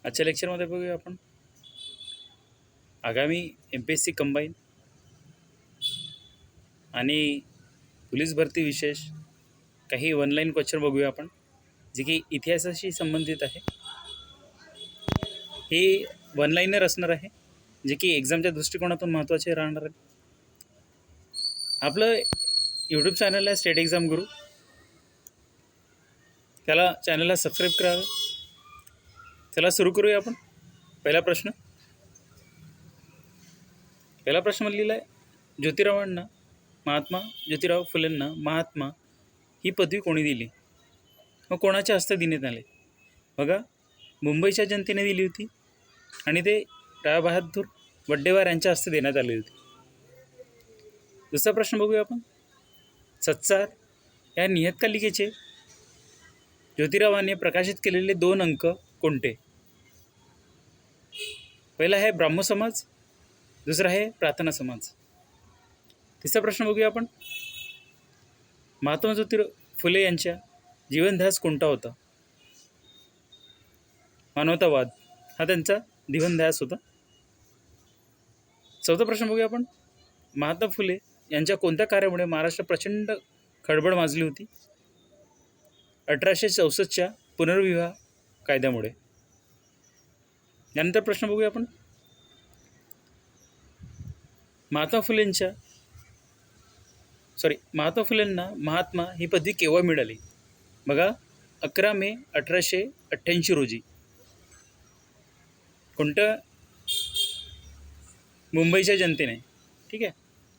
आजच्या लेक्चरमध्ये बघूया आपण आगामी MPSC कंबाईन आणि पोलीस भरती विशेष काही ऑनलाईन क्वेश्चन बघूया आपण, जे की इतिहासाशी संबंधित आहे. हे ऑनलाईनर असणार आहे, जे की एक्झामच्या दृष्टिकोनातून महत्त्वाचे राहणार आहे. आपलं यूट्यूब चॅनल आहे स्टेट एक्झाम गुरु, त्याला चॅनलला सबस्क्राईब करावे. चला सुरू करूया आपण. पहिला प्रश्न लिहिला आहे, महात्मा ज्योतिराव फुलेंना महात्मा ही पदवी कोणी दिली व कोणाच्या हस्ते देण्यात आले? बघा, मुंबईच्या जनतेने दिली होती आणि ते रावबहादूर वड्डेवार यांच्या हस्ते देण्यात आली होती. दुसरा प्रश्न बघूया आपण. सत्सार या नियतकालिकेचे ज्योतिरावाने प्रकाशित केलेले 2 अंक कोणते? पहिला आहे ब्राह्मसमाज, दुसरा आहे प्रार्थना समाज. तिसरा प्रश्न बघूया आपण. महात्मा ज्योतिराव फुले यांच्या जीवनध्यास कोणता होता? मानवतावाद हा त्यांचा जीवनध्यास होता. चौथा प्रश्न बघूया आपण. महात्मा फुले यांच्या कोणत्या कार्यामुळे महाराष्ट्र प्रचंड खळबळ माजली होती? 1864च्या पुनर्विवाह कायद्यामुळे. यानंतर प्रश्न बघूया आपण. महात्मा फुलेंना महात्मा ही पदवी केव्हा मिळाली? बघा, 11 मे 1888 रोजी. कोणत्या? मुंबईच्या जनतेने. ठीक आहे.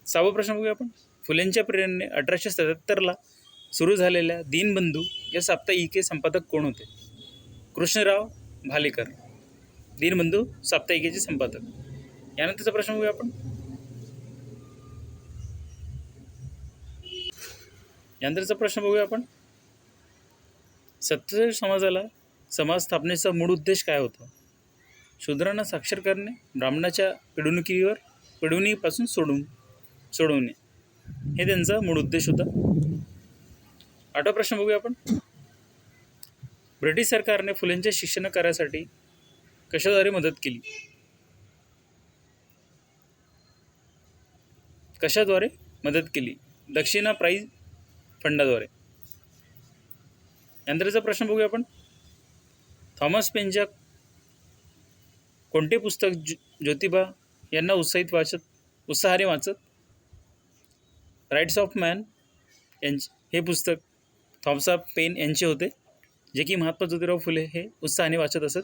6वा प्रश्न बघूया आपण. फुलेंच्या प्रेरणेने 1877ला सुरू झालेल्या दीनबंधू या साप्ताहिके संपादक कोण होते? कृष्णराव भालेकर, दीनबंधू साप्ताहिकेचे संपादक. यानंतरचा प्रश्न बघूया आपण. सत्ताधारी समाजाला समाज स्थापनेचा मूळ उद्देश काय होता? शूद्रांना साक्षर करणे, ब्राह्मणाच्या पिडवणीपासून सोडवणे हे त्यांचा मूळ उद्देश होता. 8वा प्रश्न बघूया आपण. ब्रिटिश सरकारने फुलेंच्या शिक्षण कार्यासाठी कशाद्वारे मदत केली? दक्षिणा प्राईज फंडाद्वारे. यानंतरचा प्रश्न बघूया आपण. थॉमस पेनच्या कोणते पुस्तक ज्योतिबा यांना उत्साहाने वाचत? राईट्स ऑफ मॅन हे पुस्तक थॉमस पेन यांचे होते, जे की महात्मा ज्योतिराव फुले हे उत्साहाने वाचत असत.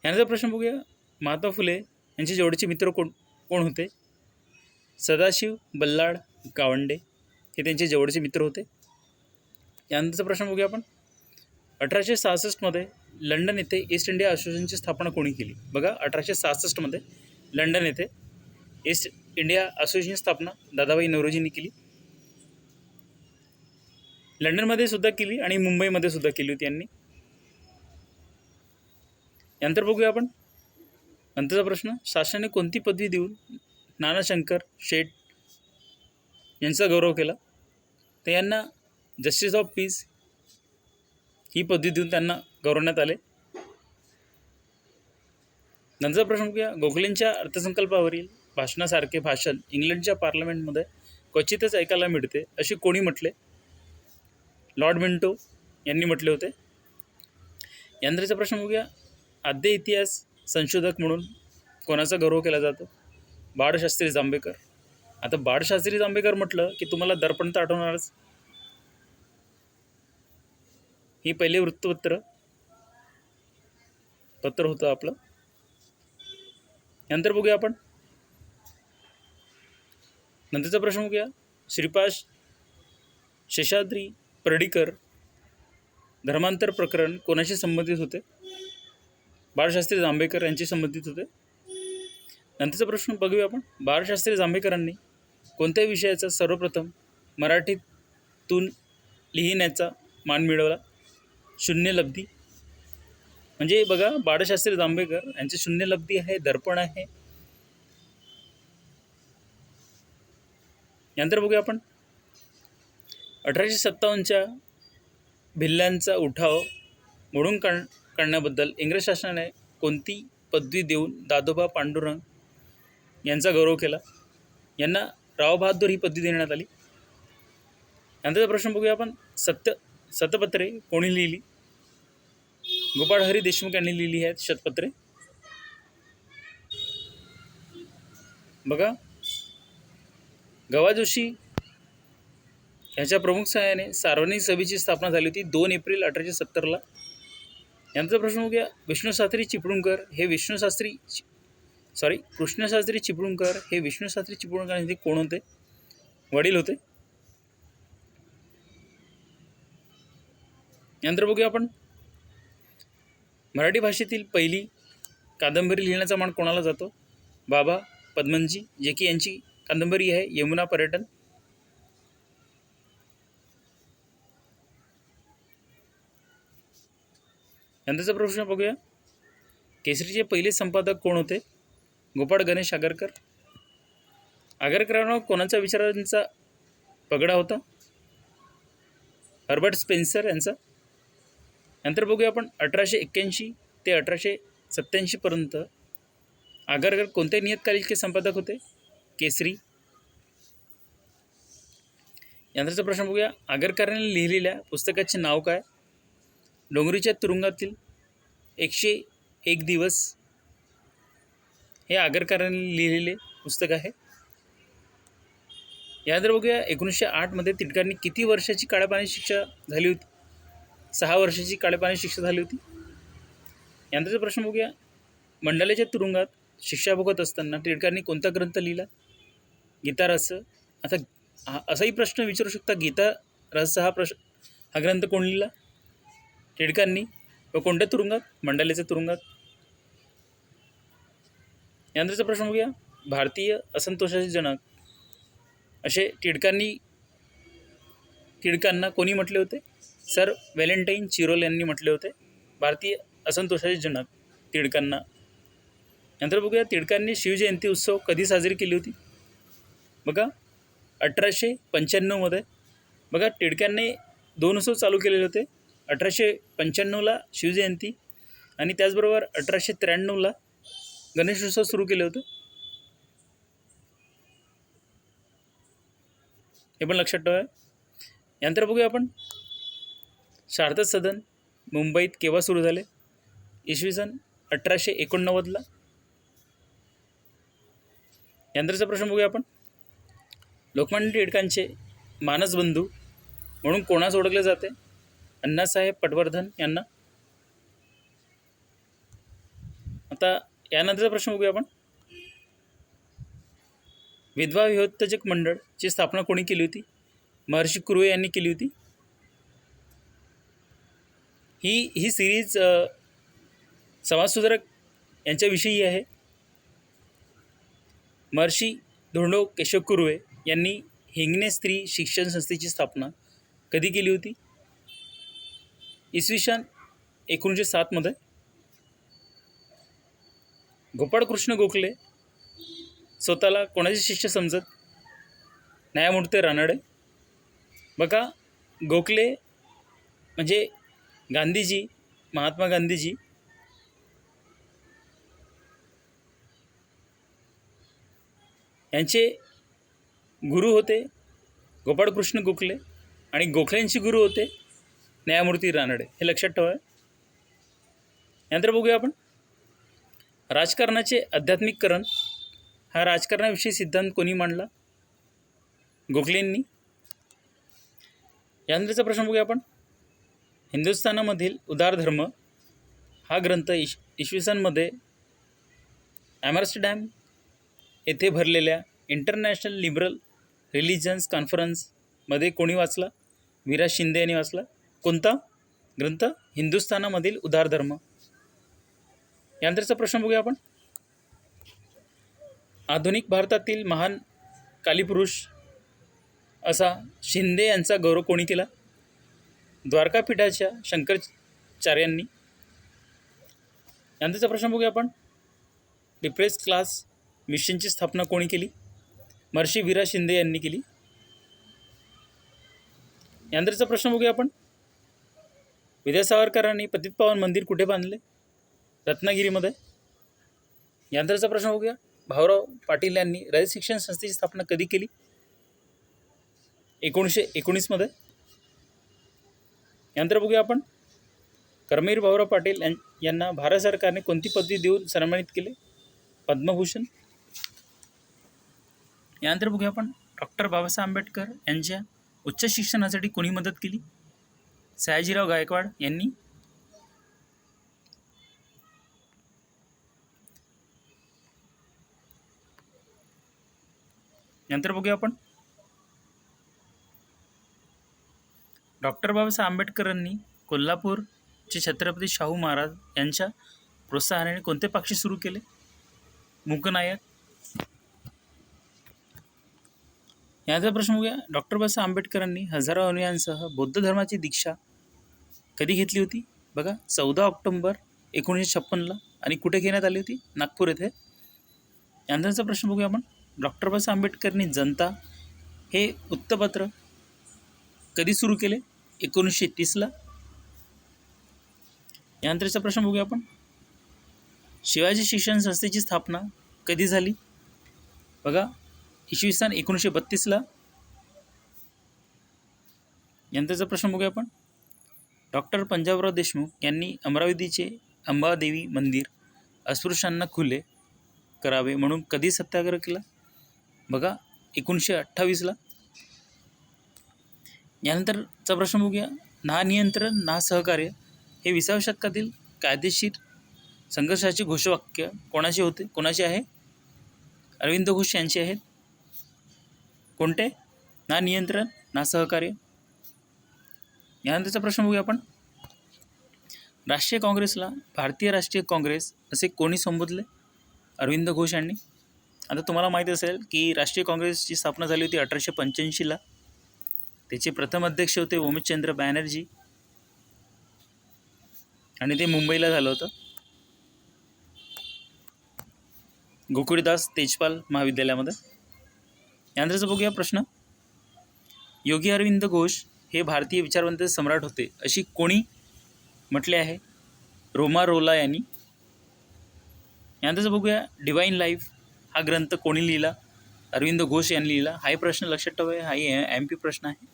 यानंतर प्रश्न बघूया. महात्मा फुले यांचे जवळचे मित्र कोण होते? सदाशिव बल्लाळ गावंडे हे त्यांचे जवळचे मित्र होते. यानंतरचा प्रश्न बघूया आपण. 1866मध्ये लंडन येथे ईस्ट इंडिया असोसिएशनची स्थापना कोणी केली? बघा, 1866मध्ये लंडन येथे ईस्ट इंडिया असोसिएशनची स्थापना दादाभाई नौरोजींनी केली. लंडनमध्ये सुद्धा केली आणि मुंबईमध्ये सुद्धा केली होती यांनी. यानंतर बघूया आपण. नंतरचा प्रश्न. शासनाने कोणती पदवी देऊन नानाशंकर शेठ यांचा गौरव केला? तर यांना जस्टिस ऑफ पीस ही पदवी देऊन त्यांना गौरवण्यात आले. नंतरचा प्रश्न बघूया. गोखलेंच्या अर्थसंकल्पावरील भाषणासारखे भाषण इंग्लंडच्या पार्लमेंटमध्ये क्वचितच ऐकायला मिळते असे कोणी म्हटले? लॉर्ड मिंटो यांनी म्हटले होते. यानंतरचा प्रश्न बघूया. आद्य इतिहास संशोधक म्हणून कोणाचा गौरव केला जातो? बाळशास्त्री जांभेकर. आता बाळशास्त्री जांभेकर म्हटलं की तुम्हाला दर्पण तर आठवणारच. ही पहिले वृत्तपत्र होतं आपलं. नंतर बघूया आपण. नंतरचा प्रश्न बघूया. श्रीपाद शेषाद्री पर्डीकर धर्मांतर प्रकरण कोणाशी संबंधित होते? बाळशास्त्री जांभेकर यांची संबंधित होते. नंतरचा प्रश्न बघूया आपण. बाळशास्त्री जांभेकरांनी कोणत्या विषयाचा सर्वप्रथम मराठीतून लिहिण्याचा मान मिळवला? शून्यलब्धी. म्हणजे बघा, बाळशास्त्री जांभेकर यांचे शून्यलब्धी आहे, दर्पण आहे. यानंतर बघूया आपण. 1857च्या भिल्लांचा उठाव मोडून करण्याबद्दल इंग्रज शासनाने कोणती पदवी देऊन दादोबा पांडुरंग यांचा गौरव केला? यांना राव बहादूर ही पदवी देण्यात आली. नंतरचा प्रश्न बघूया आपण. शतपत्रे कोणी लिहिली? गोपाळ हरी देशमुख यांनी लिहिली आहेत शतपत्रे. बघा, गवा जोशी यांच्या प्रमुख सहाय्याने सार्वजनिक सभेची स्थापना झाली होती 2 एप्रिल 1870ला. यांचा प्रश्न बघूया. कृष्णशास्त्री चिपळूणकर हे विष्णुशास्त्री चिपळूणकर यांचे कोण होते? वडील होते. यानंतर बघूया आपण. मराठी भाषेतील पहिली कादंबरी लिहिण्याचा मान कोणाला जातो? बाबा पदमनजी, जे की यांची कादंबरी आहे यमुना पर्यटन. नंतरचा प्रश्न बघूया. केसरीचे पहिले संपादक कोण होते? गोपाळ गणेश आगरकर. आगरकरांवर कोणाच्या विचारांचा पगडा होता? हर्बर्ट स्पेन्सर यांचा. नंतर बघूया आपण. 1881 ते 1887 पर्यंत आगरकर कोणते नियतकालिके संपादक होते? केसरी. यानंतरचा प्रश्न बघूया. आगरकरांनी लिहिलेल्या पुस्तकाचे नाव काय? डोंगरीच्या तुरुंगातील 101 दिवस हे आगरकरांनी लिहिलेले पुस्तक आहे. यानंतर बघूया. 1908 टिळकांनी किती वर्षाची काळ्यापाण्याची शिक्षा झाली होती? 6 वर्षाची काळ्यापाण्याची शिक्षा झाली होती. यानंतरचा प्रश्न बघूया. मंडाल्याच्या तुरुंगात शिक्षा भोगत असताना टिळकांनी कोणता ग्रंथ लिहिला? गीतारहस्य. आता असाही प्रश्न विचारू शकता, गीतारहस्य हा ग्रंथ कोण लिहिला? टिळकांनी. व कोणत्या तुरुंगात? मंडाल्याच्या तुरुंगात. यानंतरचा प्रश्न बघूया. भारतीय असंतोषाचे जनक असे टिळकांना कोणी म्हटले होते? सर व्हॅलेंटाईन चिरोल यांनी म्हटले होते भारतीय असंतोषाचे जनक टिळकांना. नंतर बघूया. टिळकांनी शिवजयंती उत्सव कधी साजरी केली होती? बघा, 1895. बघा, टिळकांनी 2 उत्सव चालू केलेले होते. 1895ला शिवजयंती आणि त्याचबरोबर 1893ला गणेश उत्सव सुरू केले होते. हे पण लक्षात ठेवा. यानंतर बघूया आपण. शारदा सदन मुंबईत केव्हा सुरू झाले? इसवी सन 1889ला. यानंतरचा प्रश्न बघूया आपण. लोकमान्य टिळकांचे मानसबंधू म्हणून कोणास ओळखले जाते? अण्णासाहेब पटवर्धन यांना. आता यानंतरचा प्रश्न बघूया आपण. विधवा विहोत्तेजक मंडळची स्थापना कोणी केली होती? महर्षी कुर्वे यांनी केली होती. ही सिरीज समाजसुधारक यांच्याविषयी आहे. महर्षी धोंडो केशव कुर्वे यांनी हिंगणे स्त्री शिक्षण संस्थेची स्थापना कधी केली होती? इसवी सन 1907. गोपाळकृष्ण गोखले स्वतःला कोणाचे शिष्य समजत? न्यायमूर्ती रानडे. बघा, गोखले म्हणजे गांधीजी, महात्मा गांधीजी यांचे गुरु होते गोपाळकृष्ण गोखले आणि गोखलेंचे गुरु होते न्यायमूर्ती रानडे. हे लक्षात ठेवा. यानंतर बघूया आपण. राजकारणाचे आध्यात्मिककरण हा राजकारणाविषयी सिद्धांत कोणी मांडला? गोखलेंनी. यानंतरचा प्रश्न बघूया आपण. हिंदुस्थानामधील उदार धर्म हा ग्रंथ इसवी सनमध्ये ॲम्स्टरडॅम येथे भरलेल्या इंटरनॅशनल लिबरल रिलिजन्स कॉन्फरन्समध्ये कोणी वाचला? विराज शिंदे यांनी वाचला. कोणता ग्रंथ? हिंदुस्थानामधील उदार धर्म. यानंतरचा प्रश्न बघूया आपण. आधुनिक भारतातील महान कालीपुरुष असा शिंदे यांचा गौरव कोणी केला? द्वारकापीठाच्या शंकराचार्यांनी. यानंतरचा प्रश्न बघूया आपण. डिप्रेस्ड क्लास मिशनची स्थापना कोणी केली? महर्षी विराज शिंदे यांनी केली. यानंतरचा प्रश्न बघूया आपण. विद्या सावरकरांनी पतित पावन मंदिर कुठे बांधले? रत्नागिरीमध्ये. यानंतरचा प्रश्न बघूया. भाऊराव पाटील यांनी रयत शिक्षण संस्थेची स्थापना कधी केली? 1919 मध्ये. यानंतर बघूया आपण कर्मवीर भाऊराव पाटील यांना भारत सरकारने कोणती पदवी देऊन सन्मानित केले? पद्मभूषण. यानंतर बघूया आपण डॉक्टर बाबासाहेब आंबेडकर यांच्या उच्च शिक्षणासाठी कोणी मदत केली? सयाजीराव गायकवाड यांनी. नंतर बघूया आपण डॉक्टर बाबासाहेब आंबेडकरांनी कोल्हापूरचे छत्रपती शाहू महाराज यांच्या प्रोत्साहनाने कोणते पक्ष सुरू केले? मूकनायक. याचा प्रश्न बघूया. डॉक्टर बाबासाहेब आंबेडकरांनी हजारो अनुयायांसह बौद्ध धर्माची दीक्षा कधी घेतली होती? बघा 14 ऑक्टोबर 1956 आणि कुठे घेण्यात आली होती? नागपूर येथे. यानंतरचा प्रश्न बघूया आपण. डॉक्टर बाबासाहेब आंबेडकरांनी जनता हे वृत्तपत्र कधी सुरू केले? 1930. यानंतरचा प्रश्न बघूया आपण. शिवाजी शिक्षण संस्थेची स्थापना कधी झाली? बघा 1932. यानंतरचा प्रश्न बघूया आपण. डॉक्टर पंजाबराव देशमुख यांनी अमरावतीचे अंबादेवी मंदिर अस्पृश्यांना खुले करावे म्हणून कधी सत्याग्रह केला? बघा 1928. यानंतरचा प्रश्न बघूया. ना नियंत्रण ना सहकार्य हे 20व्या शतकातील कायदेशीर संघर्षाचे घोषवाक्य कोणाचे आहे? अरविंद घोष यांचे आहेत. कोणते? ना नियंत्रण ना सहकार्य. यानंतरचा प्रश्न बघूया आपण. राष्ट्रीय काँग्रेसला भारतीय राष्ट्रीय काँग्रेस असे कोणी संबोधले? अरविंद घोष यांनी. आता तुम्हाला माहीत असेल की राष्ट्रीय काँग्रेसची स्थापना झाली होती 1885. त्याचे प्रथम अध्यक्ष होते उमेशचंद्र बॅनर्जी आणि ते मुंबईला झालं होतं, गोकुळदास तेजपाल महाविद्यालयामध्ये. यानंतरचा बघूया प्रश्न. योगी अरविंद घोष हे भारतीय विचारवंत सम्राट होते अशी कोणी म्हटले आहे? रोमारोला यांनी. यानंतरचं बघूया. डिवाइन लाईफ हा ग्रंथ कोणी लिहिला? अरविंद घोष यांनी लिहिला. हाही प्रश्न लक्षात ठेवा, हाही MP प्रश्न आहे.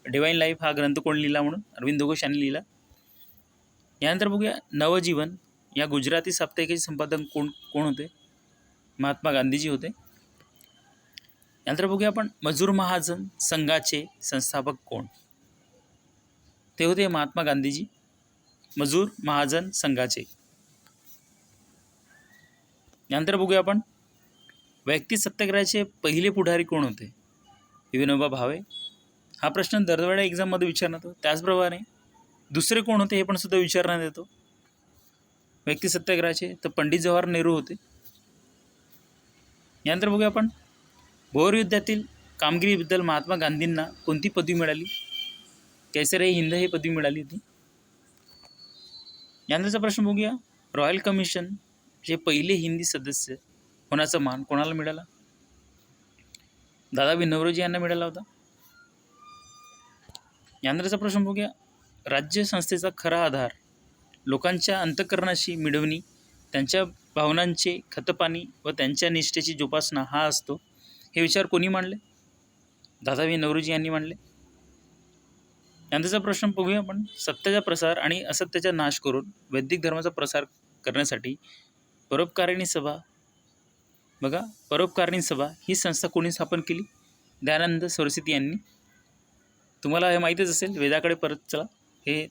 डिवाइन लाईफ हा ग्रंथ कोणी लिहिला म्हणून? अरविंद घोष यांनी लिहिला. यानंतर बघूया. नवजीवन या गुजराती साप्ताहिकाचे संपादक कोण होते? महात्मा गांधीजी होते. यानंतर बघूया आपण. मजूर महाजन संघाचे संस्थापक कोण? ते होते महात्मा गांधीजी. मजूर महाजन संघाचे. यानंतर बघूया आपण. वैयक्तिक सत्याग्रहाचे पहिले पुढारी कोण होते? विनोबा भावे. हा प्रश्न दरवेळेला एक्झाममध्ये विचारण्यात येतो. त्याचप्रमाणे दुसरे कोण होते हे पण सुद्धा विचारण्यात येतो. वैयक्तिक सत्याग्रहाचे तर पंडित जवाहर नेहरू होते. यानंतर बघूया आपण. भोर युद्धातील कामगिरीबद्दल महात्मा गांधींना कोणती पदवी मिळाली? कैसर-ए-हिंद ही पदवी मिळाली होती. यानंतरचा प्रश्न बघूया. रॉयल कमिशनचे पहिले हिंदी सदस्य होण्याचा मान कोणाला मिळाला? दादाभाई नौरोजी यांना मिळाला होता. यानंतरचा प्रश्न बघूया. राज्य संस्थेचा खरा आधार लोकांच्या अंतःकरणाशी मिळवणी, त्यांच्या भावनांचे खतपाणी व त्यांच्या निष्ठेची जोपासना हा असतो. हे विचार कोणी मांडले? दादाभाई नौरोजी यांनी मांडले. यानंतरचा प्रश्न बघूया आपण. सत्याचा प्रसार आणि असत्याचा नाश करून वैदिक धर्माचा प्रसार करण्यासाठी परोपकारिणी सभा, बघा परोपकारिणी सभा ही संस्था कोणी स्थापन केली? दयानंद सरस्वती यांनी. तुम्हाला हे माहीतच असेल. वेदाकडे परत चला हे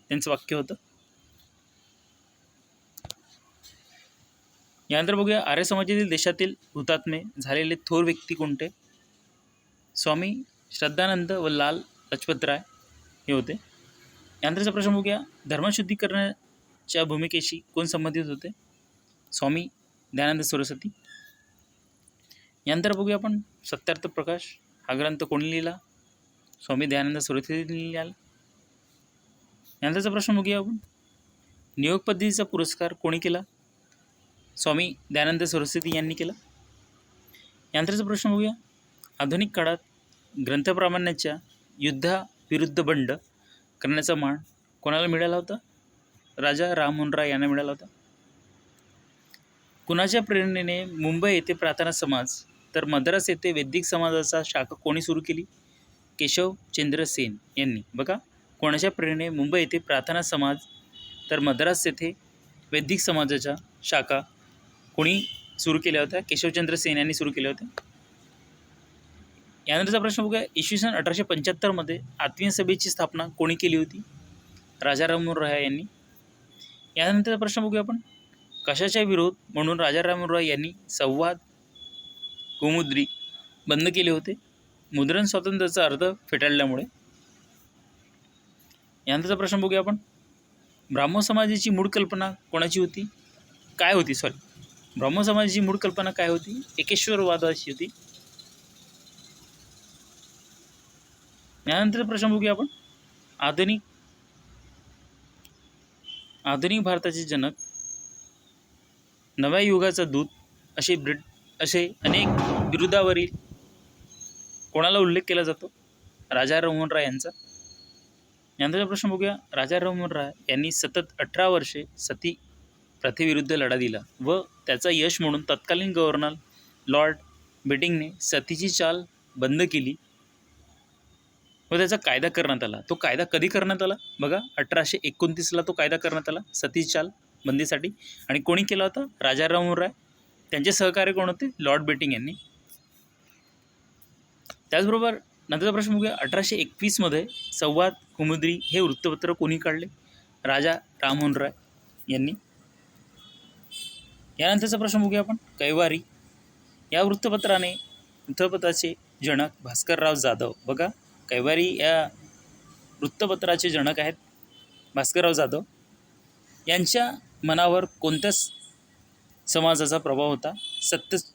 त्यांचं वाक्य होतं. यानंतर बघूया. आर्य समाजातील देशातील हुतात्मे झालेले थोर व्यक्ती कोणते? स्वामी श्रद्धानंद व लाल लजपतराय हे होते. यानंतरचा प्रश्न बघूया. धर्मशुद्धीकरणाच्या भूमिकेशी कोण संबंधित होते? स्वामी दयानंद सरस्वती. यानंतर बघूया आपण. सत्यार्थ प्रकाश हा ग्रंथ कोणी लिहिला? स्वामी दयानंद सरस्वतींनी लिहिला. यानंतरचा प्रश्न बघूया आपण. नियोग पद्धतीचा पुरस्कार कोणी केला? स्वामी दयानंद सरस्वती यांनी केला. यानंतरचा प्रश्न बघूया. आधुनिक काळात ग्रंथप्रामाण्याच्या युद्धाविरुद्ध बंड करण्याचा मान कोणाला मिळाला होता? राजा राममोहन राय यांना मिळाला होता. कुणाच्या प्रेरणेने मुंबई येथे प्रार्थना समाज तर मद्रास येथे वैदिक समाजाचा शाखा कोणी सुरू केली? केशवचंद्र सेन यांनी. बघा, कोणाच्या प्रेरणेने मुंबई येथे प्रार्थना समाज तर मद्रास येथे वैदिक समाजाच्या शाखा कोणी सुरू केल्या होत्या? केशवचंद्र सेन यांनी सुरू केल्या होत्या. यानंतरचा प्रश्न बघूया. इसवी सन 1875 आत्मीय सभेची स्थापना कोणी केली होती? राजा राममोहन राय यांनी. यानंतरचा प्रश्न बघूया आपण. कशाचा विरोध म्हणून राजा राममोहन राय यांनी संवाद कौमुदी बंद केले होते? मुद्रण स्वातंत्र्याचा अर्थ फेटाळल्यामुळे. यानंतरचा प्रश्न बघूया आपण. ब्राह्मो समाजाची मूळ कल्पना कोणाची होती? काय होती? ब्राह्मो समाजाची मूळ कल्पना काय होती? एकेश्वरवादाची होती. यानंतर प्रश्न बघूया आपण. आधुनिक भारताचे जनक, नव्या युगाचा दूत असे अनेक बिरुदावरील कोणाला उल्लेख केला जातो? राजा राममोहन राय यांचा. यानंतरचा प्रश्न बघूया. राजा राममोहन राय यांनी सतत 18 वर्षे सती प्रथेविरुद्ध लढा दिला व त्याचा यश म्हणून तत्कालीन गव्हर्नर लॉर्ड बेटिंकने सतीची चाल बंद केली व त्याचा कायदा करण्यात आला. तो कायदा कधी करण्यात आला? बघा, 1829 तो कायदा करण्यात आला सतीची चाल बंदीसाठी. आणि कोणी केला होता? राजा राममोहन राय. त्यांचे सहकारी कोण होते? लॉर्ड बेटिंक यांनी. त्याचबरोबर नंतरचा प्रश्न बघूया. 1821 संवाद कौमुदी हे वृत्तपत्र कोणी काढले? राजा राममोहन राय यांनी. यानंतरचा प्रश्न बघूया आपण. कैवारी या वृत्तपत्राचे जनक भास्करराव जाधव. बघा, कैवारी या वृत्तपत्राचे जनक आहेत भास्करराव जाधव. यांच्या मनावर कोणत्या समाजाचा प्रभाव होता?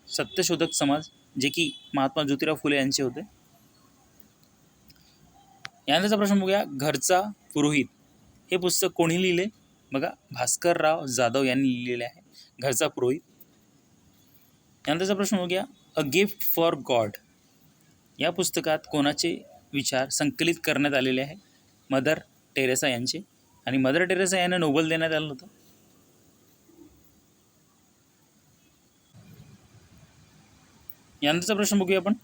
सत्यशोधक समाज, जे की महात्मा ज्योतिराव फुले यांचे होते. यानंतरचा प्रश्न बघूया. घरचा पुरोहित हे पुस्तक कोणी लिहिले? बघा, भास्करराव जाधव यांनी लिहिलेले आहे घरचा पुरोहित. यानंतरचा प्रश्न बघूया. अ गिफ्ट फॉर गॉड या पुस्तकात कोणाचे विचार संकलित करण्यात आलेले आहे? मदर टेरेसा यांचे. आणि मदर टेरेसा यांना नोबेल देण्यात आलं होतं. यानंतरचा प्रश्न बघूया आपण.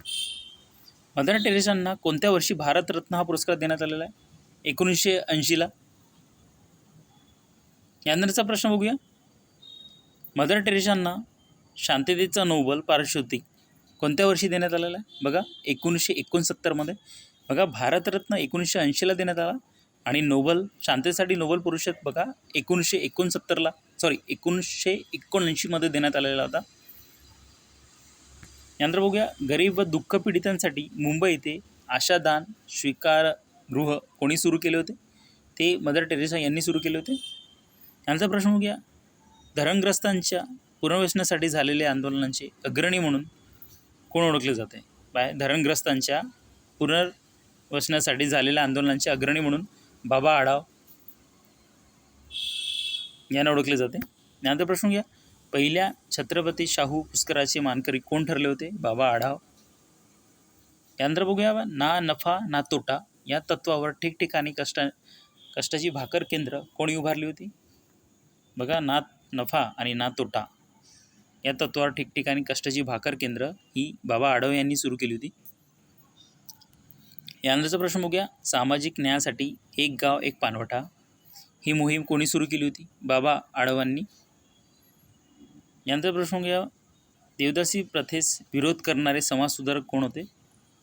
मदर टेरेसांना कोणत्या वर्षी भारतरत्न हा पुरस्कार देण्यात आलेला आहे? 1980. यानंतरचा प्रश्न बघूया. मदर टेरेसांना शांततेचा नोबेल पारितोषिक कोणत्या वर्षी देण्यात आलेला आहे? बघा, 1969. बघा, भारतरत्न 1980 देण्यात आला आणि शांततेसाठी नोबेल पुरस्कार बघा 1979 देण्यात आलेला होता. यानंतर बघूया. गरीब व दुःख पीडितांसाठी मुंबई येथे आशादान स्वीकारगृह कोणी सुरू केले होते? ते मदर टेरेसा यांनी सुरू केले होते. यानंतर प्रश्न बघूया. धरणग्रस्तांच्या पुनर्वसनासाठी झालेल्या आंदोलनांचे अग्रणी म्हणून कोण ओळखले जाते? धरणग्रस्तांच्या पुनर्वसनासाठी झालेल्या आंदोलनांचे अग्रणी म्हणून बाबा आढाव यांना ओळखले जाते. यानंतर प्रश्न घ्या. पहिल्या छत्रपती शाहू पुरस्काराचे मानकरी कोण ठरले होते? बाबा आढाव. यानंतर बघूया. ना नफा ना तोटा या तत्वावर ठिकठिकाणी कष्टाची भाकर केंद्र कोणी उभारली होती? बघा, ना नफा आणि ना तोटा या तत्वावर ठिकठिकाणी कष्टाची भाकर केंद्र ही बाबा आढाव यांनी सुरू केली होती. यानंतरचा प्रश्न बघूया. सामाजिक न्यायासाठी एक गाव एक पानवटा ही मोहीम कोणी सुरू केली होती? बाबा आढावांनी. यानंतर प्रश्न बघूया. देवदासी प्रथेस विरोध करणारे समाजसुधारक कोण होते?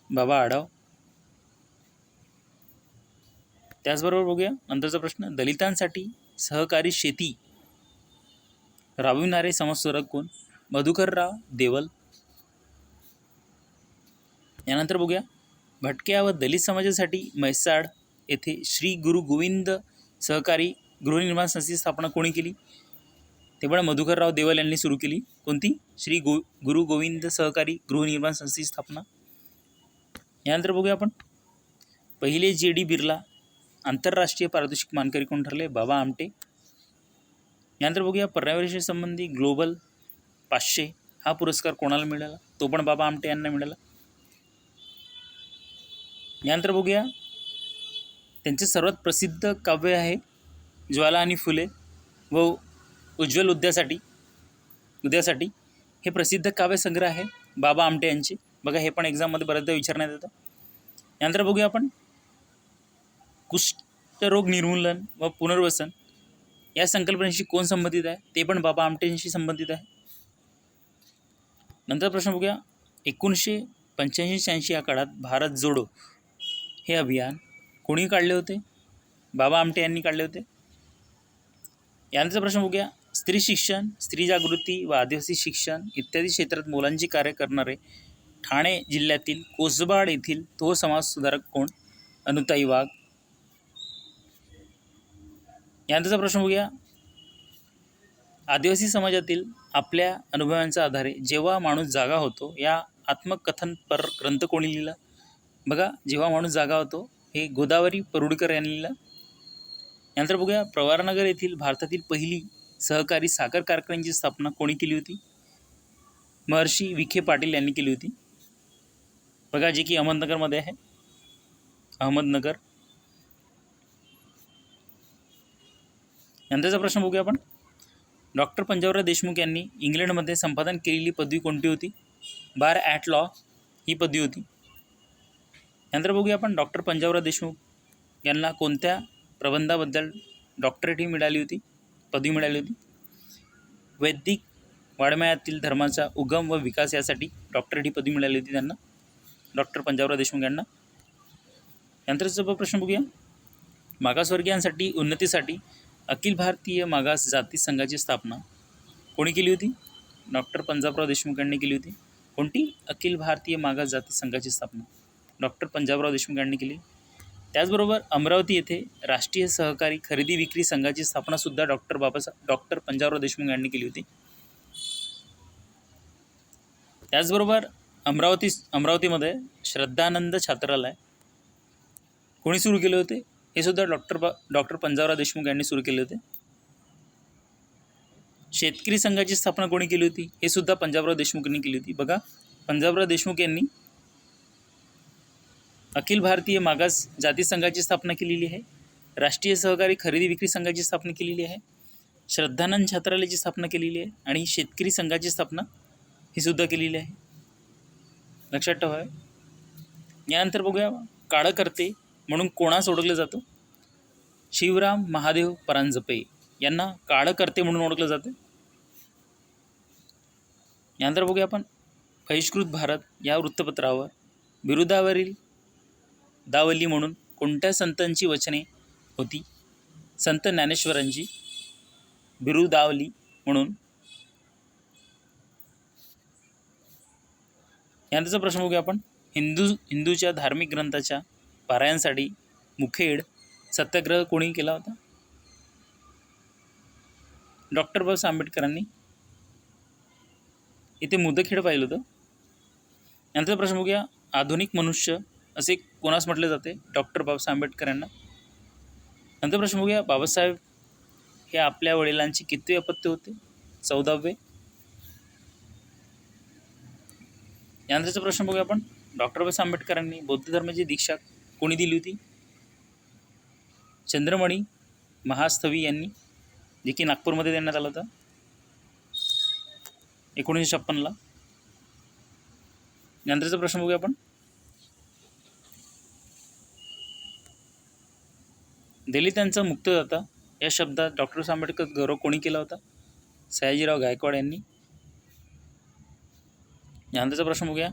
बाबा आढाव. त्याचबरोबर बघूया नंतरचा प्रश्न. दलितांसाठी सहकारी शेती राबविणारे समाजसुधारक कोण? मधुकरराव देवल. यानंतर बघूया. भटक्या व दलित समाजासाठी म्हैसाळ येथे श्री गुरु गोविंद सहकारी गृहनिर्माण संस्थेची स्थापना कोणी केली? ते पण मधुकरराव देवल यांनी सुरू केली. कोणती? श्री गुरु गोविंद सहकारी गृहनिर्माण संस्थेची स्थापना. यानंतर बघूया आपण. पहिले JD बिर्ला आंतरराष्ट्रीय पारितोषिक मानकरी कोण ठरले? बाबा आमटे. यानंतर बघूया. पर्यावरणाशी संबंधी ग्लोबल 500 हा पुरस्कार कोणाला मिळाला? तो पण बाबा आमटे यांना मिळाला. यानंतर बघूया. त्यांचे सर्वात प्रसिद्ध काव्य आहे ज्वाला आणि फुले व उज्ज्वल उद्यासाठी हे प्रसिद्ध काव्यसंग्रह आहे बाबा आमटे यांचे. बघा, हे पण एक्झाममध्ये बऱ्याचदा विचारण्यात येतं. यानंतर बघूया आपण कुष्ठरोग निर्मूलन व पुनर्वसन या संकल्पनेशी कोण संबंधित आहे, ते पण बाबा आमटेंशी संबंधित आहे. नंतर प्रश्न बघूया, 1985-86 या काळात भारत जोडो हे अभियान कोणी काढले होते? बाबा आमटे यांनी काढले होते. यानंतर प्रश्न बघूया, स्त्री शिक्षण, स्त्री जागृती व आदिवासी शिक्षण इत्यादी क्षेत्रात मोलांची कार्य करणारे ठाणे जिल्ह्यातील कोसबाड येथील थोर समाज सुधारक कोण? अनुताई वाघ. यानंतरचा प्रश्न बघूया, आदिवासी समाजातील आपल्या अनुभवांच्या आधारे जेव्हा माणूस जागा होतो या आत्मकथनपर ग्रंथ कोणी लिहिला? बघा, जेव्हा माणूस जागा होतो हे गोदावरी परुडकर यांनी लिहिलं. यानंतर बघूया, प्रवरानगर येथील भारतातील पहिली सहकारी साखर कारखान्याची स्थापना कोणी केली होती? महर्षी विखे पाटील यांनी केली होती. बघा, जे की अहमदनगरमध्ये आहे, अहमदनगर. नंतरचा प्रश्न बघूया आपण, डॉक्टर पंजाबराव देशमुख यांनी इंग्लंडमध्ये संपादन केलेली पदवी कोणती होती? बार ॲट लॉ ही पदवी होती. नंतर बघूया आपण, डॉक्टर पंजाबराव देशमुख यांना कोणत्या प्रबंधाबद्दल डॉक्टरेट ही मिळाली होती, पदवी मिळाली होती? वैदिक वाङ्मयातील धर्माचा उगम व विकास यासाठी डॉक्टरेट ही पदवी मिळाली होती त्यांना, डॉक्टर पंजाबराव देशमुख यांना. नंतरचा प्रश्न बघूया, मागासवर्गीयांसाठी उन्नतीसाठी अखिल भारतीय मागास जाती संघाची स्थापना कोणी केली होती? डॉक्टर पंजाबराव देशमुख यांनी केली होती. कोणती? अखिल भारतीय मागास जाती संघाची स्थापना डॉक्टर पंजाबराव देशमुख यांनी केली. त्याचबरोबर अमरावती येथे राष्ट्रीय सहकारी खरेदी विक्री संघाची स्थापनासुद्धा डॉक्टर पंजाबराव देशमुख यांनी केली होती. त्याचबरोबर अमरावतीमध्ये श्रद्धानंद छात्रालय कोणी सुरू केले होते? हे सुद्धा डॉक्टर पंजाबराव देशमुख यांनी सुरू केले होते. शेतकरी संघाची स्थापना कोणी केली होती? हे सुद्धा पंजाबराव देशमुखांनी केली होती. बघा, पंजाबराव देशमुख यांनी अखिल भारतीय मागास जाती संघाची स्थापना केलेली आहे, राष्ट्रीय सहकारी खरेदी विक्री संघाची स्थापना केलेली आहे, श्रद्धानंद छात्रालयाची स्थापना केलेली आहे आणि शेतकरी संघाची स्थापना ही सुद्धा केलेली आहे. लक्षात ठेवा. यानंतर बघूया, काळकर्ते म्हणून कोणास ओळखलं जातं? शिवराम महादेव परांजपे यांना काळकर्ते म्हणून ओळखलं जाते. यानंतर बघूया आपण, बहिष्कृत भारत या वृत्तपत्रावर बिरुदावरील दावली म्हणून कोणत्या संतांची वचने होती? संत ज्ञानेश्वरांची बिरुदावली म्हणून. यानंतरचा प्रश्न बघूया आपण, हिंदूच्या धार्मिक ग्रंथाच्या पारायणासाठी मुखेड सत्याग्रह कोणी केला होता? डॉक्टर बाबासाहेब आंबेडकरांनी. इथे मुदखेड पाहिलं होतं. यानंतर प्रश्न बघूया, आधुनिक मनुष्य असे कोणास म्हटले जाते? डॉक्टर बाबासाहेब आंबेडकर यांना. नंतर प्रश्न बघूया, बाबासाहेब हे आपल्या वडिलांचे कितवे अपत्य होते? 14वे. यानंतरचा प्रश्न बघूया आपण, डॉक्टर बाबासाहेब आंबेडकरांनी बौद्ध धर्माची दीक्षा कोणी दिली होती? चंद्रमणी महास्थवी यांनी, जे की नागपूरमध्ये देण्यात आलं होतं 1956ला. नंतरचा प्रश्न बघूया आपण, दलितांचा मुक्तदाता या शब्दात डॉक्टर बाबासाहेब आंबेडकर गौरव कोणी केला होता? सयाजीराव गायकवाड यांनी. यानंतरचा प्रश्न बघूया,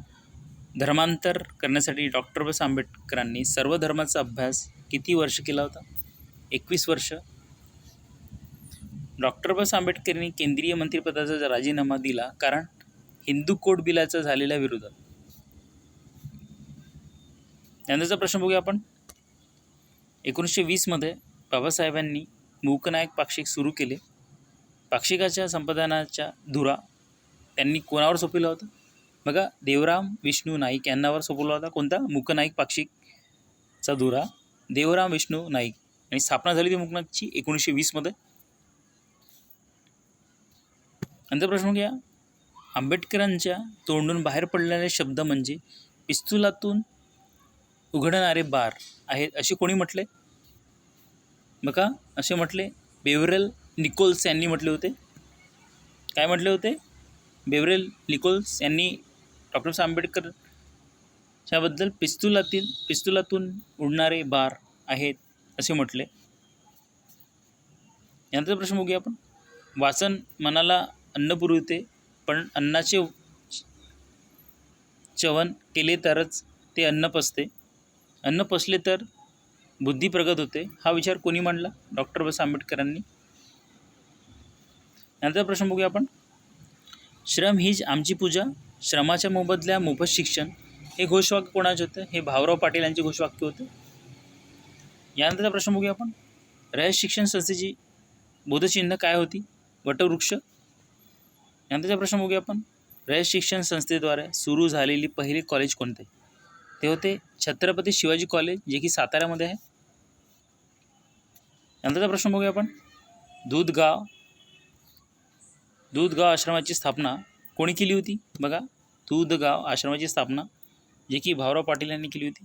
धर्मांतर करण्यासाठी डॉक्टर बाबासाहेब आंबेडकरांनी सर्व धर्माचा अभ्यास किती वर्ष केला होता? 21 वर्ष. डॉक्टर बाबासाहेब आंबेडकरांनी केंद्रीय मंत्रिपदाचा राजीनामा दिला कारण हिंदू कोड बिलाचा झालेल्या विरोधात. यानंतरचा प्रश्न बघूया आपण, 1920मध्ये बाबासाहेबांनी मूकनायक पाक्षिक सुरू केले. पाक्षिकाच्या संपादनाचा धुरा त्यांनी कोणावर सोपविला होता? बघा, देवराम विष्णू नाईक यांनावर सोपवला होता. कोणता? मूकनायक पाक्षिकचा धुरा देवराम विष्णू नाईक. आणि स्थापना झाली ती मूकनायकची 1920मध्ये. नंतर प्रश्न घ्या, आंबेडकरांच्या तोंडून बाहेर पडलेले शब्द म्हणजे पिस्तुलातून उघडणारे बार आहेत असे कोणी म्हटले? बघा असे म्हटले. बेव्हरेल निकोल्स यांनी म्हटले होते. काय म्हटले होते? बेव्हरेल निकोल्स यांनी डॉक्टर बाबासाहेब आंबेडकर च्याबद्दल पिस्तुलातून उडणारे बार आहेत असे म्हटले. यानंतर प्रश्न बघूया आपण. वाचन मनाला अन्न पुरवते, पण अन्नाचे चवन केले तरच ते अन्न पचते. अन्न पचले तर बुद्धी प्रगत होते. हा विचार कोणी मांडला? डॉक्टर बाबासाहेब आंबेडकरांनी. यानंतर प्रश्न बघूया आपण. श्रम हीच आमची पूजा, श्रमाच्या मोबदल्या मोफत शिक्षण, हे घोषवाक्य कोणाचे होते? हे भाऊराव पाटील यांचे घोषवाक्य होते. यानंतरचा प्रश्न बघूया आपण. रयत शिक्षण संस्थेची बोधचिन्ह काय होती? वटवृक्ष. यानंतरचा प्रश्न बघूया आपण. रयत शिक्षण संस्थेद्वारे सुरू झालेली पहिली कॉलेज कोणते? ते होते छत्रपती शिवाजी कॉलेज, जे की साताऱ्यामध्ये आहे. यानंतरचा प्रश्न बघूया आपण. दूधगाव आश्रमाची स्थापना कोणी केली होती? बघा, दूधगाव आश्रमाची स्थापना जे की भाऊराव पाटील यांनी केली होती.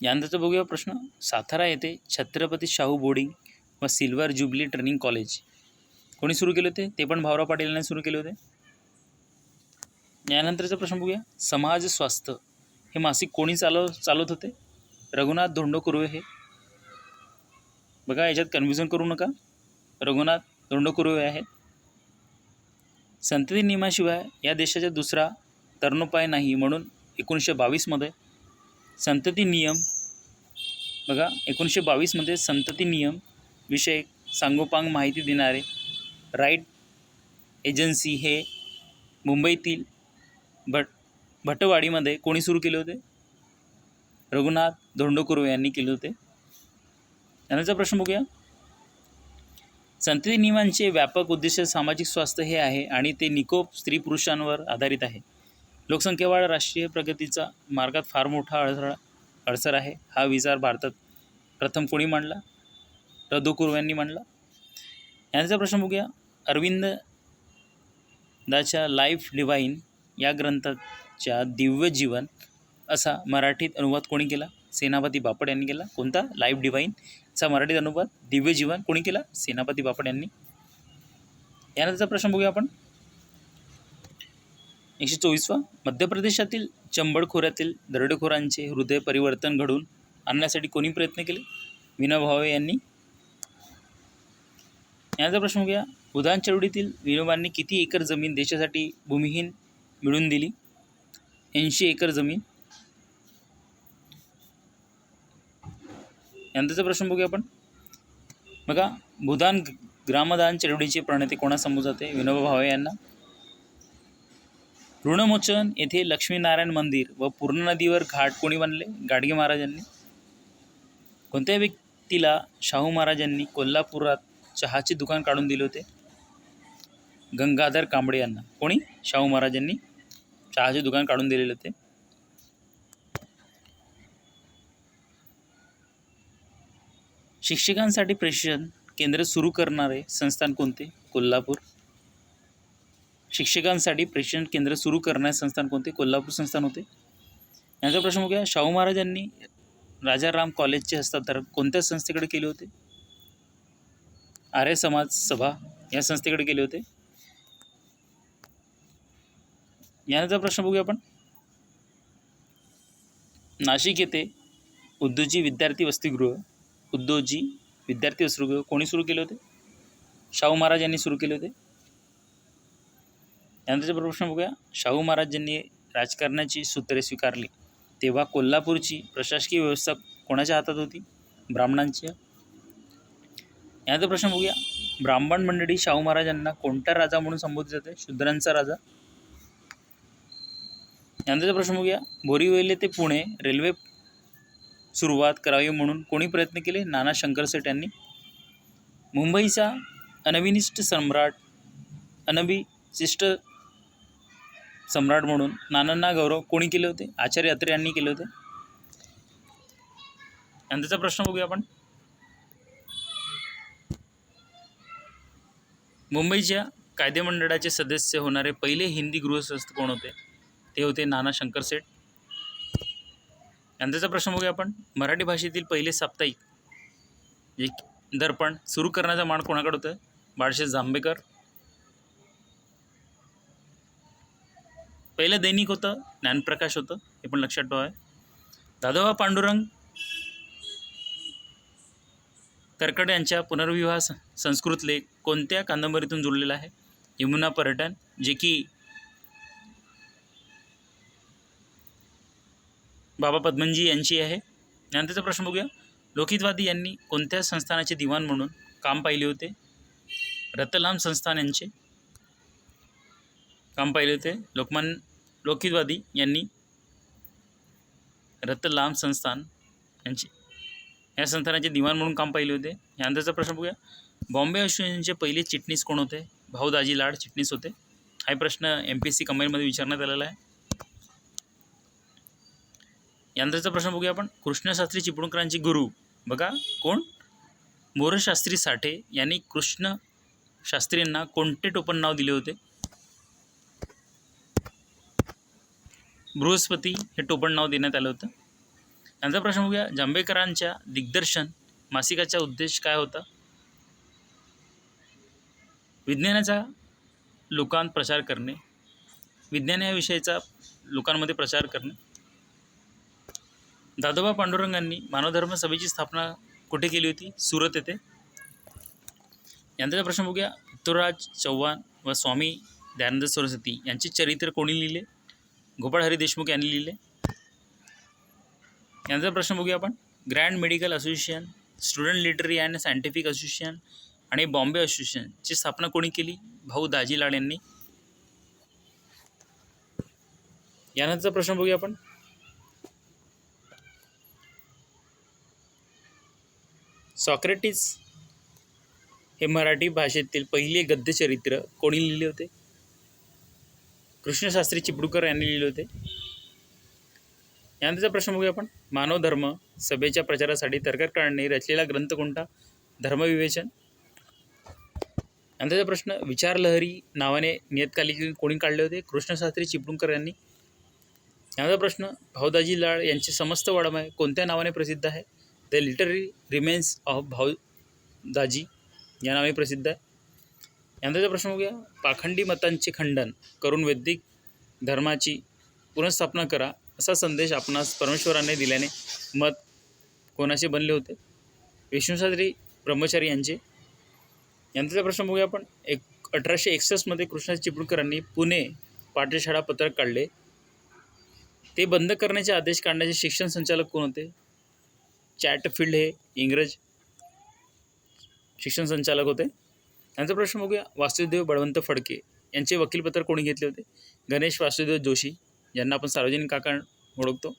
यानंतरचा बघूया प्रश्न. सातारा येथे छत्रपती शाहू बोर्डिंग व सिल्वर ज्युबिली ट्रेनिंग कॉलेज कोणी सुरू केले होते? ते पण भाऊराव पाटील यांनी सुरू केले होते. यानंतरचा प्रश्न बघूया. समाज स्वास्थ्य हे मासिक कोणी चालवत होते? रघुनाथ धोंडो कुर्वे हे. बघा, याच्यात कन्फ्युजन करू नका. रघुनाथ धोंडो कुर्वे आहेत. संतती नियमाशिवाय या देशाचा दुसरा तरणोपाय नाही, म्हणून 1922 संतती नियम, बघा 1922 संतती नियम विषयक सांगोपांग माहिती देणारे राईट एजन्सी हे मुंबईतील भटवाडीमध्ये कोणी सुरू केले होते? रघुनाथ धोंडो कुर्वे यांनी केले होते. त्यानंतरचा प्रश्न बघूया. संतती नियमांचे व्यापक उद्देश सामाजिक स्वास्थ्य हे आहे आणि ते निकोप स्त्री पुरुषांवर आधारित आहे. लोकसंख्या वाढ राष्ट्रीय प्रगतीचा मार्गात फार मोठा अडसर आहे. हा विचार भारतात प्रथम कोणी मांडला? धोंडो कुर्वे यांनी मांडला. यानंतरचा प्रश्न बघूया. अरविंदाच्या लाईफ डिवाइन या ग्रंथाच्या दिव्य जीवन असा मराठीत अनुवाद कोणी केला? सेनापती बापट यांनी केला. कोणता? लाईफ डिवाइनचा मराठीत अनुवाद दिव्य जीवन कोणी केला? सेनापती बापट यांनी. यानंतरचा प्रश्न बघूया आपण. 124वा. मध्य प्रदेशातील चंबळ खोऱ्यातील दरोडेखोरांचे हृदय परिवर्तन घडवून आणण्यासाठी कोणी प्रयत्न केले? विनोबा भावे यांनी. यानंतर प्रश्न बघूया. उधाण चळवळीतील विनोबांनी किती एकर जमीन देशासाठी भूमिहीन मिळवून दिली? 80 एकर जमीन. यानंतरचा प्रश्न बघूया आपण. बघा, भूदान ग्रामदान चळवळीचे प्रणेते कोणा समजून जाते? विनोबा भावे यांना. ऋणमोचन येथे लक्ष्मीनारायण मंदिर व पूर्णा नदीवर घाट कोणी बांधले? गाडगे महाराजांनी. कोणत्या व्यक्तीला शाहू महाराजांनी कोल्हापुरात चहाचे दुकान काढून दिले होते? गंगाधर कांबळे यांना. कोणी? शाहू महाराजांनी चहाचे दुकान काढून दिलेले होते. शिक्षकांसाठी प्रशिक्षण केंद्र सुरू करणारे संस्थान कोणते? कोल्हापूर. शिक्षकांसाठी प्रशिक्षण केंद्र सुरू करणारे संस्थान कोणते? कोल्हापूर संस्थान होते. याचा प्रश्न बघूया. शाहू महाराजांनी राजाराम कॉलेजचे हस्तांतरण कोणत्या संस्थेकडे केले होते? आर्य समाज सभा या संस्थेकडे केले होते. यानंतर प्रश्न बघूया आपण. नाशिक येथे उद्योजी विद्यार्थी वसतिगृह कोणी सुरू केले होते? शाहू महाराज यांनी सुरू केले होते. यानंतरचा प्रश्न बघूया. शाहू महाराजांनी राजकारणाची सूत्रे स्वीकारली तेव्हा कोल्हापूरची प्रशासकीय व्यवस्था कोणाच्या हातात होती? ब्राह्मणांची. यानंतर प्रश्न बघूया. ब्राह्मण मंडळी शाहू महाराजांना कोणता राजा म्हणून संबोधित जाते? शूद्रांचा राजा. यानंतरचा प्रश्न बघूया. बोरीवली ते पुणे रेल्वे सुरुवात करावी म्हणून कोणी प्रयत्न केले? नाना शंकरशेठ यांनी. मुंबईचा अनभिषिक्त सम्राट म्हणून नानांना गौरव कोणी केले होते? आचार्य अत्रे यांनी केले होते. यानंतरचा प्रश्न बघूया आपण. मुंबईच्या कायदेमंडळाचे सदस्य होणारे पहिले हिंदी गृहस्थ कोण होते? ते होते नाना शंकरशेठ. यानंतरचा प्रश्न बघूया आपण. मराठी भाषेतील पहिले साप्ताहिक जे दर्पण सुरू करण्याचा मान कोणाकडे होतं? बाळशास्त्री जांभेकर. पहिलं दैनिक होतं ज्ञानप्रकाश होतं, हे पण लक्षात ठेवा. दादोबा पांडुरंग करकटे यांच्या पुनर्विवाह संस्कृत लेख कोणत्या कादंबरीतून जोडलेला आहे? यमुना पर्यटन, जे की बाबा पद्मनजी यांची आहे. नंतरचा प्रश्न बघूया. लोकहितवादी यांनी कोणत्या संस्थानाचे दिवाण म्हणून काम पाहिले होते? रतलाम संस्थान यांचे काम पाहिले होते. लोकहितवादी यांनी रतलाम संस्थान यांचे या संस्थानाचे दिवाण म्हणून काम पाहिले होते. यानंतरचा प्रश्न बघूया. बॉम्बे असोसिएशनचे पहिले चिटणीस कोण होते? भाऊ दाजी लाड चिटणीस होते. हा प्रश्न MPSC कंबाईनमध्ये विचारण्यात आलेला आहे. यानंतरचा प्रश्न बघूया आपण. कृष्णशास्त्री चिपळूणकरांचे गुरु बघा कोण? मोरशास्त्री साठे यांनी कृष्ण शास्त्रींना कोणते टोपण नाव दिले होते? बृहस्पती हे टोपण नाव देण्यात आलं होतं. नंतर प्रश्न बघूया. जांभेकरांच्या दिग्दर्शन मासिकाचा उद्देश काय होता? विज्ञानाचा लोकांत प्रचार करणे, विज्ञान या विषयाचा लोकांमध्ये प्रचार करणे. दादोबा पांडुरंगांनी मानवधर्म सभेची स्थापना कुठे केली होती? सुरत येथे. यानंतरचा प्रश्न बघूया. पृथ्वीराज चव्हाण व स्वामी दयानंद सरस्वती यांचे चरित्र कोणी लिहिले? गोपाळ हरी देशमुख यांनी लिहिले. यानंतर प्रश्न बघूया आपण. Grand medical association, student literary and scientific association आणि बॉम्बे असोसिएशनची स्थापना कोणी केली? भाऊ दाजी लाड यांनी. यानंतरचा प्रश्न बघूया आपण. सॉक्रेटिस हे मराठी भाषेतील पहिले गद्यचरित्र कोणी लिहिले होते? कृष्णशास्त्री चिपळूणकर यांनी लिहिले होते. यानंतरचा प्रश्न बघूया आपण. मानवधर्म सभेच्या प्रचारासाठी तर्खडकरांनी रचलेला ग्रंथ कोणता? धर्मविवेचन. यानंतरचा प्रश्न. विचारलहरी नावाने नियतकालिके कोणी काढले होते? कृष्णशास्त्री चिपळूणकर यांनी. यानंतरचा प्रश्न. भाऊदाजी लाड यांचे समस्त वाङ्मय कोणत्या नावाने प्रसिद्ध आहे? The literary remains of Bhaudaji या नावाने प्रसिद्ध आहे. यानंतरचा प्रश्न बघूया. पाखंडी मतांचे खंडन करून वैदिक धर्माची पुनर्स्थापना करा असा संदेश आपणास परमेश्वराने दिल्याने मत कोणाचे बनले होते? विष्णुशास्त्री ब्रह्मचारी यांचे. यानंतरचा प्रश्न बघूया आपण. 1861 कृष्णशास्त्री चिपळूणकरांनी पुणे पाठशाळा पत्रक काढले. ते बंद करण्याचे आदेश काढण्याचे शिक्षण संचालक कोण होते? चॅटफिल्ड हे इंग्रज शिक्षण संचालक होते. यांचा प्रश्न बघूया. वासुदेव बळवंत फडके यांचे वकीलपत्र कोणी घेतले होते? गणेश वासुदेव जोशी, ज्यांना आपण सार्वजनिक काका ओळखतो.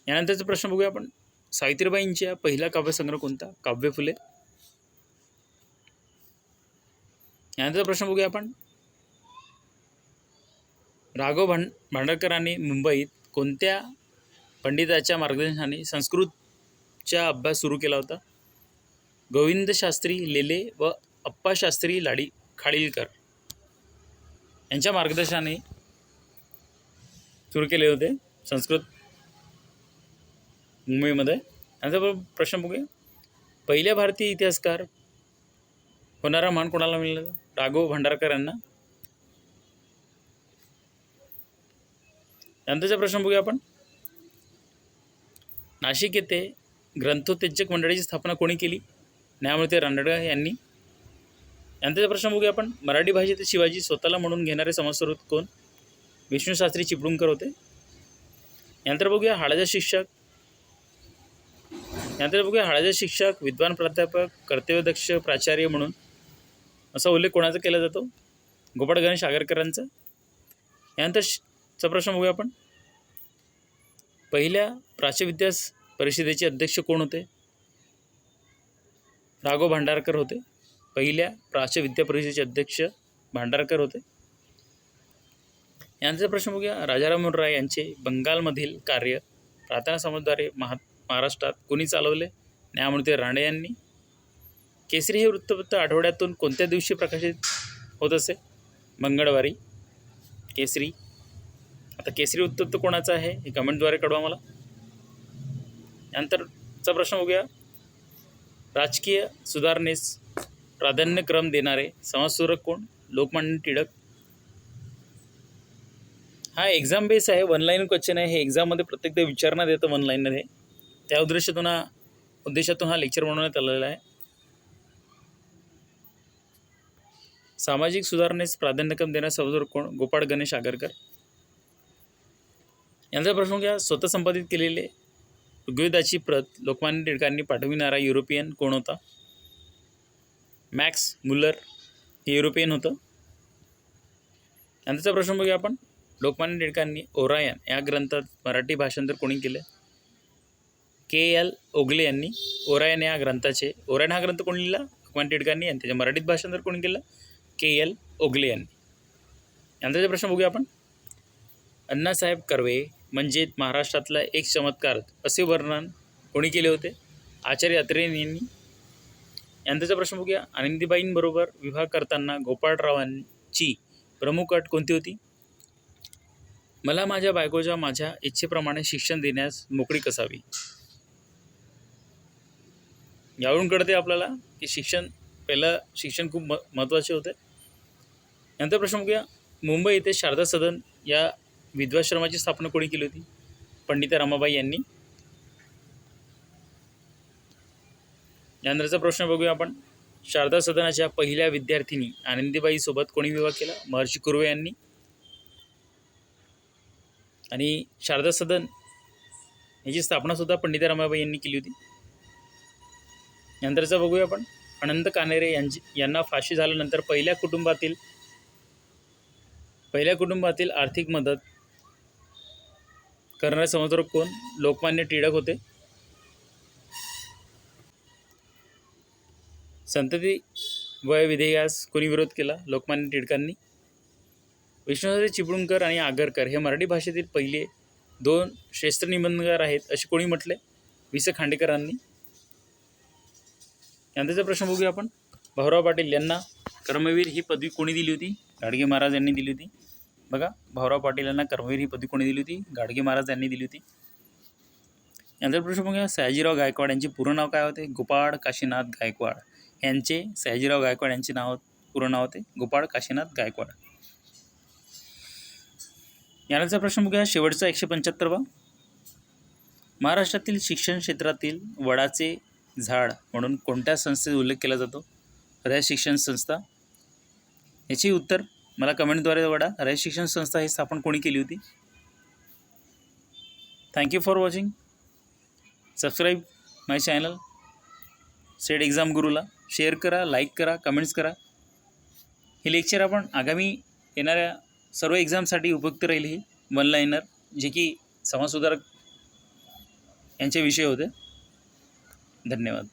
यानंतरचा प्रश्न बघूया आपण. सावित्रीबाईंच्या पहिला काव्यसंग्रह कोणता? काव्य फुले. यानंतरचा प्रश्न बघूया आपण. राघव भांडारकरांनी मुंबईत कोणत्या पंडिताच्या मार्गदर्शनाने संस्कृतचा अभ्यास सुरू केला होता? गोविंद शास्त्री लेले व अप्पाशास्त्री खाडीलकर यांच्या मार्गदर्शनाने सुरू केले होते संस्कृत मुंबईमध्ये. यानंतर प्रश्न बघूया. पहिल्या भारतीय इतिहासकार होणारा मान कोणाला मिळाला? राघव भांडारकर यांना. यानंतरचा प्रश्न बघूया आपण. नाशिक येथे ग्रंथोत्तेजक मंडळीची स्थापना कोणी केली? न्यायमूर्ती रानडे यांनी. यानंतरचा प्रश्न बघूया आपण. मराठी भाषेत शिवाजी स्वतःला म्हणून घेणारे समाजस्वरूप कोण? विष्णुशास्त्री चिपळूणकर होते. यानंतर बघूया हाडाचा शिक्षक, विद्वान प्राध्यापक, कर्तव्यदक्ष प्राचार्य म्हणून असा उल्लेख कोणाचा केला जातो? गोपाळ गणेश आगरकरांचा. यानंतरचा प्रश्न बघूया आपण. पहिल्या प्राच्यविद्या परिषदेचे अध्यक्ष कोण होते? राघव भांडारकर होते. पहिल्या प्राच्यविद्या परिषदेचे अध्यक्ष भांडारकर होते. यांचा प्रश्न बघूया. राजाराम मोहन राय यांचे बंगालमधील कार्य प्रार्थना समाजाद्वारे महाराष्ट्रात कोणी चालवले? न्यायमूर्ती रानडे यांनी. केसरी हे वृत्तपत्र आठवड्यातून कोणत्या दिवशी प्रकाशित होत असे? मंगळवारी. केसरी. आता केसरी वृत्तपत्र कोणाचं आहे हे कमेंटद्वारे कळवा मला. यानंतरचा प्रश्न बघूया. राजकीय सुधारणेस प्राधान्यक्रम देणारे समाजसुधारक कोण? लोकमान्य टिळक. हा एक्झाम बेस आहे, वन लाईन क्वेश्चन आहे. हे एक्झाममध्ये प्रत्येकदा विचारण्यात येतं वन लाईनर हे. त्या उद्देशातून हा लेक्चर बनवण्यात आलेला आहे. सामाजिक सुधारणेस प्राधान्यक्रम देणारे समाजसुधारक कोण? गोपाळ गणेश आगरकर. यांचा प्रश्न घ्या. स्वतः संपादित केलेले ऋग्वेदाची प्रत लोकमान्य टिळकांनी पाठविणारा युरोपियन कोण होता? मॅक्स मुलर हे युरोपियन होतं. यांचा प्रश्न बघूया आपण. लोकमान्य टिळकांनी ओरायन या ग्रंथात मराठी भाषांतर कोणी केले? के.एल. ओगले यांनी. ओरायन हा ग्रंथ कोणी लिहिला? लोकमान्य टिळकांनी. आणि त्याच्या मराठीत भाषांतर कोणी केलं? के.एल. ओगले यांनी. यांचा प्रश्न बघूया आपण. अण्णासाहेब कर्वे म्हणजे महाराष्ट्रातला एक चमत्कार असे वर्णन कोणी केले होते? आचार्य अत्रेय यांनी. यांचा प्रश्न बघूया. आनंदीबाईंबरोबर विवाह करताना गोपाळरावांची प्रमुख अट कोणती होती? मला माझ्या बायकोच्या माझ्या इच्छेप्रमाणे शिक्षण देण्यास मोकळीक असावी. यावरून कळते आपल्याला की शिक्षण खूप महत्त्वाचे होते. नंतर प्रश्न बघूया. मुंबई येथे शारदा सदन या विधवाश्रमाची स्थापना कोणी केली होती? पंडिता रमाबाई यांनी. यानंतरचा प्रश्न बघूया आपण. शारदा सदनाच्या पहिल्या विद्यार्थिनी आनंदीबाईसोबत कोणी विवाह केला? महर्षी कर्वे यांनी. आणि शारदा सदन याची स्थापनासुद्धा पंडिता रमाबाई यांनी केली होती. नंतरचा बघूया आपण. अनंत कान्हेरे यांना फाशी झाल्यानंतर पहिल्या कुटुंबातील आर्थिक मदत करणारे समाजसुधारक कोण? लोकमान्य टिळक होते. संतती वय विधेयास कोणी विरोध केला? लोकमान्य टिळकांनी. विष्णुदास चिपळूणकर आणि आगरकर हे मराठी भाषेतील पहिले 2 श्रेष्ठ निबंधकार आहेत असे कोणी म्हटले? वि. स. खांडेकरांनी. यानंतरचा प्रश्न बघूया आपण. भाऊराव पाटील यांना कर्मवीर ही पदवी कोणी दिली होती? गाडगे महाराज यांनी दिली होती. बघा, भाऊराव पाटील यांना कर्मवीर ही पदवी कोणी दिली होती? गाडगे महाराज यांनी दिली होती. यानंतर प्रश्न बघूया. सयाजीराव गायकवाड यांचे पूर्ण नाव काय होते? गोपाळ काशीनाथ गायकवाड. सयाजीराव गायकवाड यांचे पूर्ण नाव होते गोपाळ काशीनाथ गायकवाड. यानंतरचा प्रश्न बघूया. शेवटचा 175वा. महाराष्ट्रातील शिक्षण क्षेत्रातील वडाचे झाड म्हणून कोणत्या संस्थेचा उल्लेख केला जातो? रयत शिक्षण संस्था. याची उत्तर मला कमेंटद्वारे वडा. रयत शिक्षण संस्था ही स्थापन कोणी केली होती? Thank you for watching. Subscribe my channel SET exam गुरुला. शेअर करा, लाईक करा, कमेंट्स करा. हे लेक्चर आपण आगामी येणाऱ्या सर्व एक्झामसाठी उपयुक्त राहील. ही वन लाईनर जे की समाजसुधारक यांचे विषय होते. धन्यवाद.